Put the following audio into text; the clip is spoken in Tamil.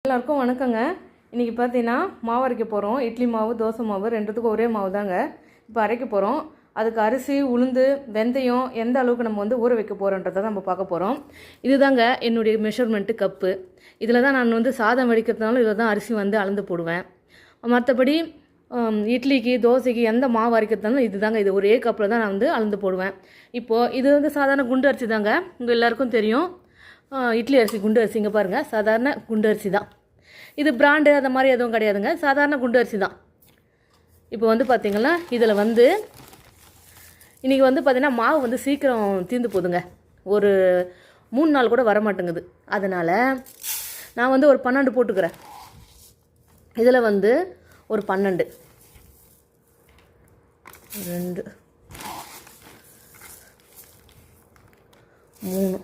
எல்லாருக்கும் வணக்கங்க. இன்றைக்கி பார்த்தீங்கன்னா மாவு அரைக்க போகிறோம். இட்லி மாவு, தோசை மாவு ரெண்டுத்துக்கும் ஒரே மாவு தாங்க இப்போ அரைக்க போகிறோம். அதுக்கு அரிசி, உளுந்து, வெந்தயம் எந்த அளவுக்கு நம்ம ஊற வைக்க போகிறோன்றதை நம்ம பார்க்க போகிறோம். இதுதாங்க என்னுடைய மெஷர்மெண்ட்டு கப்பு. இதில் தான் நான் சாதம் வடிக்கிறதுனால இதில் தான் அரிசி அளந்து போடுவேன். மற்றபடி இட்லிக்கு, தோசைக்கு எந்த மாவு அரைக்கிறதுனாலும் இது தாங்க, இது ஒரே கப்பில் தான் நான் அளந்து போடுவேன். இப்போது இது சாதாரண குண்டு அரிசி தாங்க, உங்கள் எல்லாருக்கும் தெரியும். இட்லி அரிசி, குண்டு அரிசி. இங்கே பாருங்கள், சாதாரண குண்டு அரிசி தான். இது பிராண்டு அந்த மாதிரி எதுவும் கிடையாதுங்க, சாதாரண குண்டு அரிசி தான். இப்போ பார்த்திங்கன்னா இதில் இன்றைக்கி பார்த்திங்கன்னா மாவு சீக்கிரம் தீர்ந்து போகுதுங்க. ஒரு 3 நாள் கூட வரமாட்டேங்குது. அதனால் நான் ஒரு 12 போட்டுக்கிறேன். இதில் ஒரு 12, 2, 3,